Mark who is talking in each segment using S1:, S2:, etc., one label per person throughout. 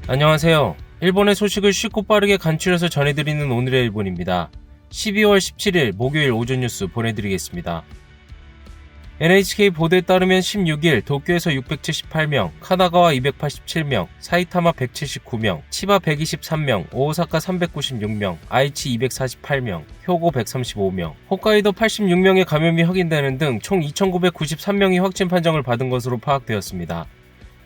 S1: 안녕하세요. 일본의 소식을 쉽고 빠르게 간추려서 전해드리는 오늘의 일본입니다. 12월 17일 목요일 오전 뉴스 보내드리겠습니다. NHK 보도에 따르면 16일 도쿄에서 678명, 카나가와 287명, 사이타마 179명, 치바 123명, 오사카 396명, 아이치 248명, 효고 135명, 홋카이도 86명의 감염이 확인되는 등 총 2,993명이 확진 판정을 받은 것으로 파악되었습니다.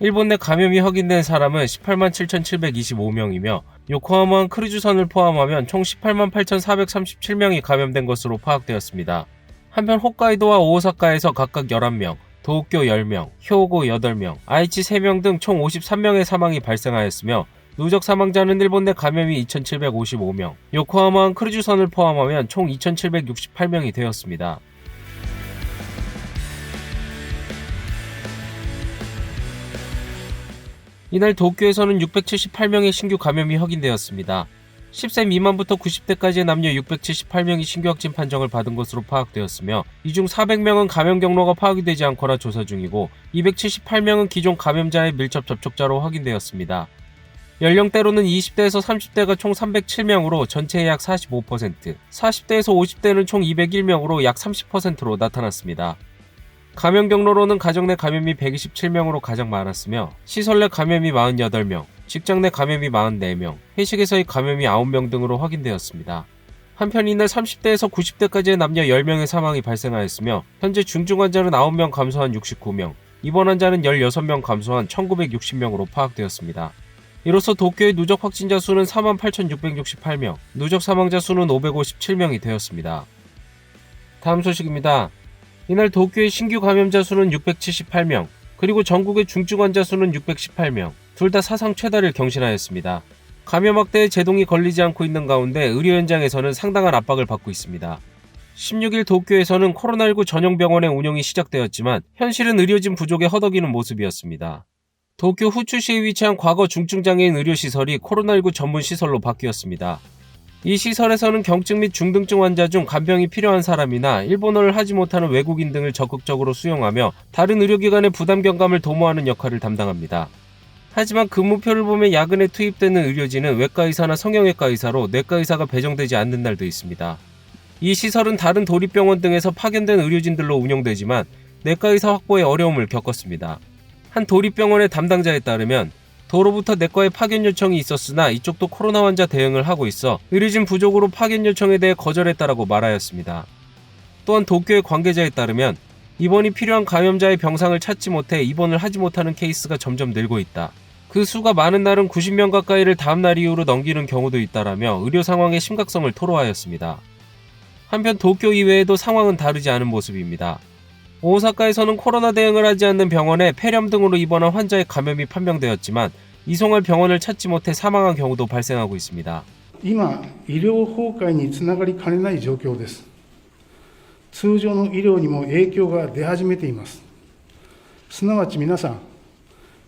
S1: 일본 내 감염이 확인된 사람은 18만 7,725명이며 요코하마항 크루즈선을 포함하면 총 18만 8,437명이 감염된 것으로 파악되었습니다. 한편 홋카이도와 오사카에서 각각 11명, 도쿄 10명, 효고 8명, 아이치 3명 등 총 53명의 사망이 발생하였으며 누적 사망자는 일본 내 감염이 2,755명, 요코하마항 크루즈선을 포함하면 총 2,768명이 되었습니다. 이날 도쿄에서는 678명의 신규 감염이 확인되었습니다. 10세 미만부터 90대까지의 남녀 678명이 신규 확진 판정을 받은 것으로 파악되었으며 이 중 400명은 감염 경로가 파악이 되지 않거나 조사 중이고 278명은 기존 감염자의 밀접 접촉자로 확인되었습니다. 연령대로는 20대에서 30대가 총 307명으로 전체의 약 45%, 40대에서 50대는 총 201명으로 약 30%로 나타났습니다. 감염 경로로는 가정 내 감염이 127명으로 가장 많았으며 시설 내 감염이 48명, 직장 내 감염이 44명, 회식에서의 감염이 9명 등으로 확인되었습니다. 한편 이날 30대에서 90대까지의 남녀 10명의 사망이 발생하였으며 현재 중증 환자는 9명 감소한 69명, 입원 환자는 16명 감소한 1960명으로 파악되었습니다. 이로써 도쿄의 누적 확진자 수는 48,668명, 누적 사망자 수는 557명이 되었습니다. 다음 소식입니다. 이날 도쿄의 신규 감염자 수는 678명, 그리고 전국의 중증 환자 수는 618명, 둘 다 사상 최다를 경신하였습니다. 감염 확대에 제동이 걸리지 않고 있는 가운데 의료 현장에서는 상당한 압박을 받고 있습니다. 16일 도쿄에서는 코로나19 전용 병원의 운영이 시작되었지만 현실은 의료진 부족에 허덕이는 모습이었습니다. 도쿄 후추시에 위치한 과거 중증장애인 의료시설이 코로나19 전문 시설로 바뀌었습니다. 이 시설에서는 경증 및 중등증 환자 중 간병이 필요한 사람이나 일본어를 하지 못하는 외국인 등을 적극적으로 수용하며 다른 의료기관의 부담 경감을 도모하는 역할을 담당합니다. 하지만 근무표를 보면 야근에 투입되는 의료진은 외과의사나 성형외과 의사로 내과의사가 배정되지 않는 날도 있습니다. 이 시설은 다른 도립병원 등에서 파견된 의료진들로 운영되지만 내과의사 확보에 어려움을 겪었습니다. 한 도립병원의 담당자에 따르면 도로부터 내과에 파견 요청이 있었으나 이쪽도 코로나 환자 대응을 하고 있어 의료진 부족으로 파견 요청에 대해 거절했다라고 말하였습니다. 또한 도쿄의 관계자에 따르면 입원이 필요한 감염자의 병상을 찾지 못해 입원을 하지 못하는 케이스가 점점 늘고 있다. 그 수가 많은 날은 90명 가까이를 다음날 이후로 넘기는 경우도 있다라며 의료 상황의 심각성을 토로하였습니다. 한편 도쿄 이외에도 상황은 다르지 않은 모습입니다. 오사카에서는 코로나 대응을 하지 않는 병원에 폐렴 등으로 입원한 환자의 감염이 판명되었지만 이송할 병원을 찾지 못해 사망한 경우도 발생하고 있습니다.
S2: 今、医療崩壊につながりかねない状況です。通常の医療にも影響が出始めています。すなわち皆さん、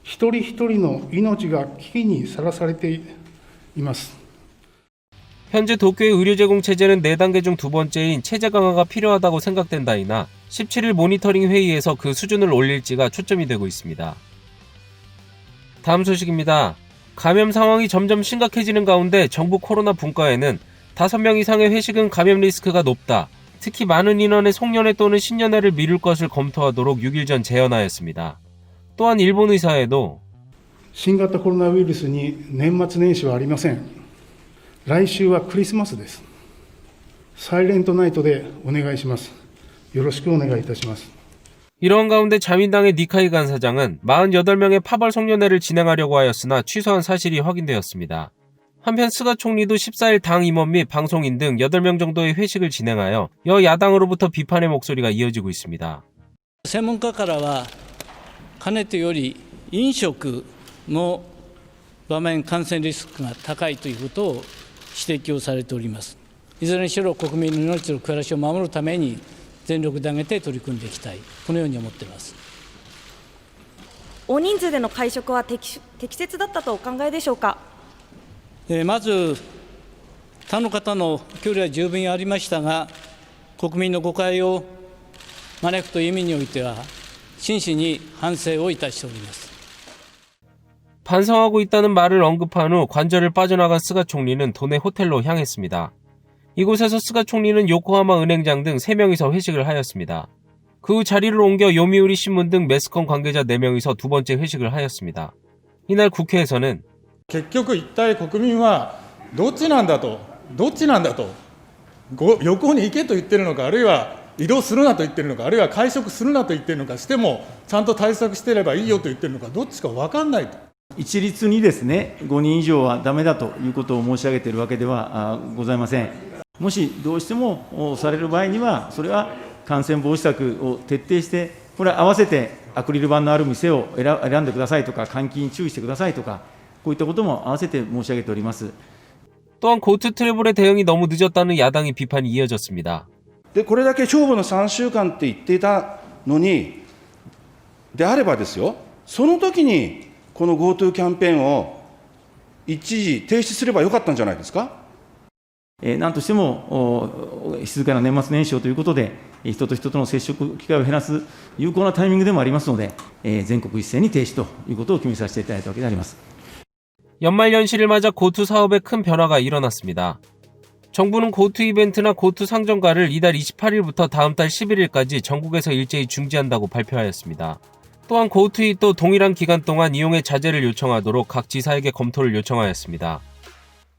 S2: 一人一人の命が危機にさらされています。
S1: 현재 도쿄의 의료 제공 체제는 4단계 중 두 번째인 체제 강화가 필요하다고 생각된다이나 17일 모니터링 회의에서 그 수준을 올릴지가 초점이 되고 있습니다. 다음 소식입니다. 감염 상황이 점점 심각해지는 가운데 정부 코로나 분과에는 5명 이상의 회식은 감염 리스크가 높다. 특히 많은 인원의 송년회 또는 신년회를 미룰 것을 검토하도록 6일 전 제언하였습니다. 또한 일본 의사회도
S2: 新型コロナウイルスに年末年始はありません。来週はクリスマスです。サイレントナイトでお願いします。よろしくお願いいたします。
S1: 이러한 가운데 자민당의 니카이 간사장은 48명의 파벌 송년회를 진행하려고 하였으나 취소한 사실이 확인되었습니다. 한편 스가 총리도 14일 당 임원 및 방송인 등 8명 정도의 회식을 진행하여 여야당으로부터 비판의 목소리가 이어지고 있습니다.
S3: 専門家からはかねてより飲食の場面感染リスクが高いということを指摘をされております。いずれにしろ国民の命と暮らしを守るために全力で挙げて取り組んでいきたい、このように思っています。
S4: 大人数での会食は適切だったとお考えでしょうか。
S3: まず他の方の距離は十分ありましたが、国民の誤解を招くという意味においては真摯に反省をいたしております。
S1: 반성하고 있다는 말을 언급한 후 관저를 빠져나간 스가 총리는 도내 호텔로 향했습니다. 이곳에서 스가 총리는 요코하마 은행장 등 3명이서 회식을 하였습니다. 그 후 자리를 옮겨 요미우리 신문 등 매스컴 관계자 4명이서 두 번째 회식을 하였습니다. 이날 국회에서는
S5: 結局一体国民はどっちなんだと旅行に行けと言ってるのか、あるいは移動するなと言ってるのか、あるいは会食するなと言ってるのか、してもちゃんと対策してればいいよと言ってるのか、どっちか分かんないと。
S6: 一律にですね、5人以上はダメだということを申し上げているわけではございません。もしどうしてもされる場合には、それは感染防止策を徹底して、これは合わせてアクリル板のある店を選んでくださいとか、換気に注意してくださいとか、こういったことも合わせて申し上げております。
S1: 또한 고트 트래블의 대응이 너무 늦었다는 야당의 비판이 이어졌습니다.
S7: でこれだけ勝負の3週間って言っていたのに、であればですよ、その時にこの GoTo キャンペーンを一時停止すればよかったんじゃないですか。
S6: 何としても静かな年末年始をということで、人と人との接触機会を減らす有効なタイミングでもありますので、全国一斉に停止ということを決めさせていただいたわけであります。
S1: 연말연시를 맞아 고투 사업에 큰 변화가 일어났습니다. 정부는 고투 이벤트나 고투 상점가를 이달 28일부터 다음 달 11일까지 전국에서 일제히 중지한다고 발표하였습니다. 또한 고투 이또 동일한 기간 동안 이용의 자제를 요청하도록 각 지사에게 검토를 요청하였습니다.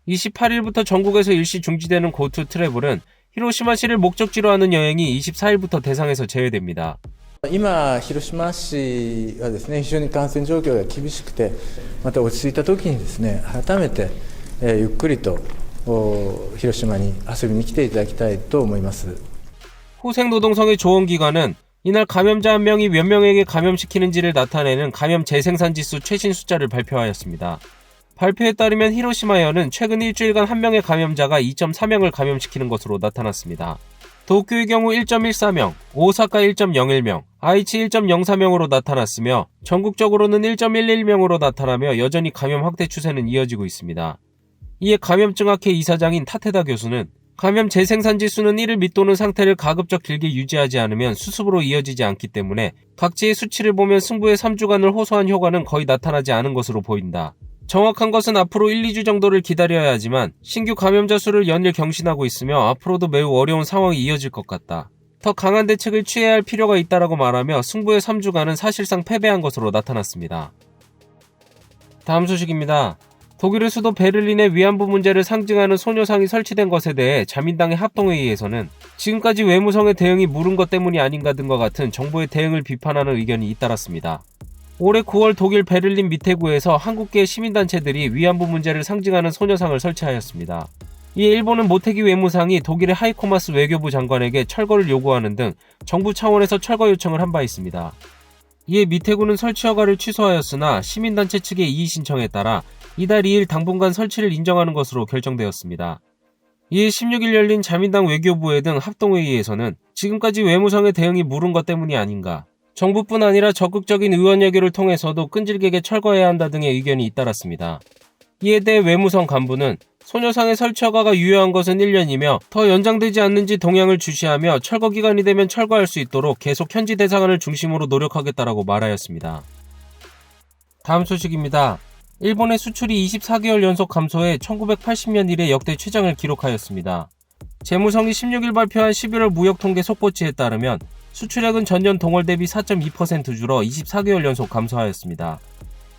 S1: 28일부터 전국에서 일시 중지되는 고투 트래블은 히로시마시를 목적지로 하는 여행이 24일부터 대상에서 제외됩니다.
S8: 今、広島市はですね、非常に感染状況が厳しくて、また落ち着いた時にですね、改めて、ゆっくりと広島に遊びに来ていただきたいと思います。
S1: 호생노동성의 조언기관은 이날 감염자 한 명이 몇 명에게 감염시키는지를 나타내는 감염 재생산지수 최신 숫자를 발표하였습니다. 발표에 따르면 히로시마현은 최근 일주일간 한 명의 감염자가 2.4명을 감염시키는 것으로 나타났습니다. 도쿄의 경우 1.14명, 오사카 1.01명, 아이치 1.04명으로 나타났으며 전국적으로는 1.11명으로 나타나며 여전히 감염 확대 추세는 이어지고 있습니다. 이에 감염증학회 이사장인 타테다 교수는 감염 재생산 지수는 이를 밑도는 상태를 가급적 길게 유지하지 않으면 수습으로 이어지지 않기 때문에 각지의 수치를 보면 승부의 3주간을 호소한 효과는 거의 나타나지 않은 것으로 보인다. 정확한 것은 앞으로 1, 2주 정도를 기다려야 하지만 신규 감염자 수를 연일 경신하고 있으며 앞으로도 매우 어려운 상황이 이어질 것 같다. 더 강한 대책을 취해야 할 필요가 있다라고 말하며 승부의 3주간은 사실상 패배한 것으로 나타났습니다. 다음 소식입니다. 독일의 수도 베를린의 위안부 문제를 상징하는 소녀상이 설치된 것에 대해 자민당의 합동회의에서는 지금까지 외무성의 대응이 무른 것 때문이 아닌가 등과 같은 정부의 대응을 비판하는 의견이 잇따랐습니다. 올해 9월 독일 베를린 미테구에서 한국계 시민단체들이 위안부 문제를 상징하는 소녀상을 설치하였습니다. 이에 일본은 모테기 외무상이 독일의 하이코마스 외교부 장관에게 철거를 요구하는 등 정부 차원에서 철거 요청을 한 바 있습니다. 이에 미테구는 설치 허가를 취소하였으나 시민단체 측의 이의 신청에 따라 이달 2일 당분간 설치를 인정하는 것으로 결정되었습니다. 이에 16일 열린 자민당 외교부회 등 합동회의에서는 지금까지 외무성의 대응이 무른 것 때문이 아닌가, 정부뿐 아니라 적극적인 의원 여기를 통해서도 끈질기게 철거해야 한다 등의 의견이 잇따랐습니다. 이에 대해 외무성 간부는 소녀상의 설치 허가가 유효한 것은 1년이며 더 연장되지 않는지 동향을 주시하며 철거 기간이 되면 철거할 수 있도록 계속 현지 대사관을 중심으로 노력하겠다라고 말하였습니다. 다음 소식입니다. 일본의 수출이 24개월 연속 감소해 1980년 이래 역대 최장을 기록하였습니다. 재무성이 16일 발표한 11월 무역통계 속보치에 따르면 수출액은 전년 동월 대비 4.2% 줄어 24개월 연속 감소하였습니다.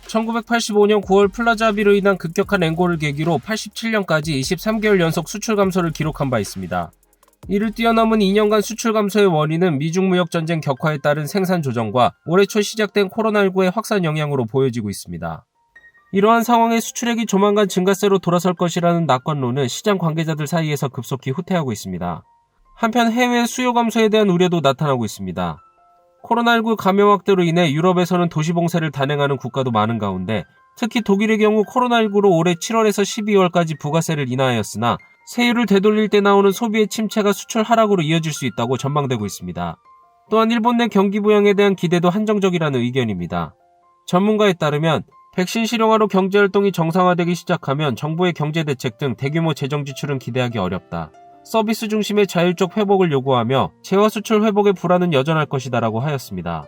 S1: 1985년 9월 플라자 합의로 인한 급격한 엔고를 계기로 87년까지 23개월 연속 수출 감소를 기록한 바 있습니다. 이를 뛰어넘은 2년간 수출 감소의 원인은 미중 무역 전쟁 격화에 따른 생산 조정과 올해 초 시작된 코로나19의 확산 영향으로 보여지고 있습니다. 이러한 상황에 수출액이 조만간 증가세로 돌아설 것이라는 낙관론은 시장 관계자들 사이에서 급속히 후퇴하고 있습니다. 한편 해외 수요 감소에 대한 우려도 나타나고 있습니다. 코로나19 감염 확대로 인해 유럽에서는 도시봉쇄를 단행하는 국가도 많은 가운데 특히 독일의 경우 코로나19로 올해 7월에서 12월까지 부가세를 인하하였으나 세율을 되돌릴 때 나오는 소비의 침체가 수출 하락으로 이어질 수 있다고 전망되고 있습니다. 또한 일본 내 경기 부양에 대한 기대도 한정적이라는 의견입니다. 전문가에 따르면 백신 실용화로 경제활동이 정상화되기 시작하면 정부의 경제대책 등 대규모 재정 지출은 기대하기 어렵다. 서비스 중심의 자율적 회복을 요구하며 재화 수출 회복의 불안은 여전할 것이다라고 하였습니다.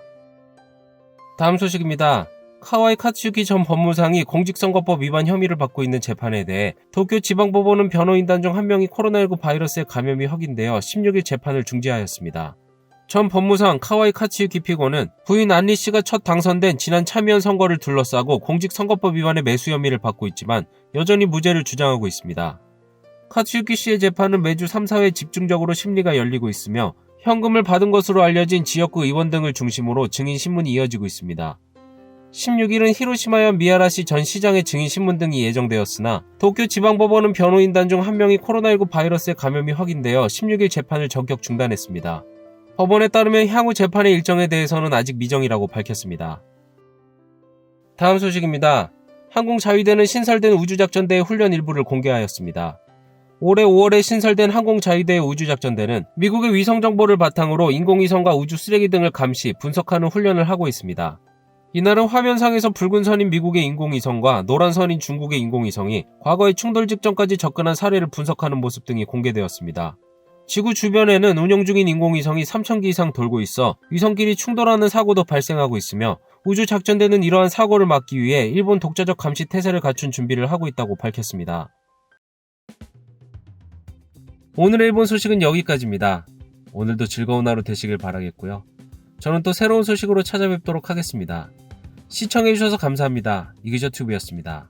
S1: 다음 소식입니다. 카와이 카츠유키 전 법무상이 공직선거법 위반 혐의를 받고 있는 재판에 대해 도쿄지방법원은 변호인단 중 한 명이 코로나19 바이러스에 감염이 확인되어 16일 재판을 중지하였습니다. 전 법무상 카와이 카츠유키 피고는 부인 안리 씨가 첫 당선된 지난 참의원 선거를 둘러싸고 공직선거법 위반의 매수 혐의를 받고 있지만 여전히 무죄를 주장하고 있습니다. 카츠유키 씨의 재판은 매주 3, 4회 집중적으로 심리가 열리고 있으며 현금을 받은 것으로 알려진 지역구 의원 등을 중심으로 증인 신문이 이어지고 있습니다. 16일은 히로시마현 미야라시 전 시장의 증인 신문 등이 예정되었으나 도쿄지방법원은 변호인단 중 한 명이 코로나19 바이러스에 감염이 확인되어 16일 재판을 전격 중단했습니다. 법원에 따르면 향후 재판의 일정에 대해서는 아직 미정이라고 밝혔습니다. 다음 소식입니다. 항공자위대는 신설된 우주작전대의 훈련 일부를 공개하였습니다. 올해 5월에 신설된 항공자위대의 우주작전대는 미국의 위성정보를 바탕으로 인공위성과 우주 쓰레기 등을 감시, 분석하는 훈련을 하고 있습니다. 이날은 화면상에서 붉은 선인 미국의 인공위성과 노란 선인 중국의 인공위성이 과거의 충돌 직전까지 접근한 사례를 분석하는 모습 등이 공개되었습니다. 지구 주변에는 운영 중인 인공위성이 3,000기 이상 돌고 있어 위성끼리 충돌하는 사고도 발생하고 있으며 우주작전대는 이러한 사고를 막기 위해 일본 독자적 감시 태세를 갖춘 준비를 하고 있다고 밝혔습니다. 오늘의 일본 소식은 여기까지입니다. 오늘도 즐거운 하루 되시길 바라겠고요. 저는 또 새로운 소식으로 찾아뵙도록 하겠습니다. 시청해주셔서 감사합니다. 이그저튜브였습니다.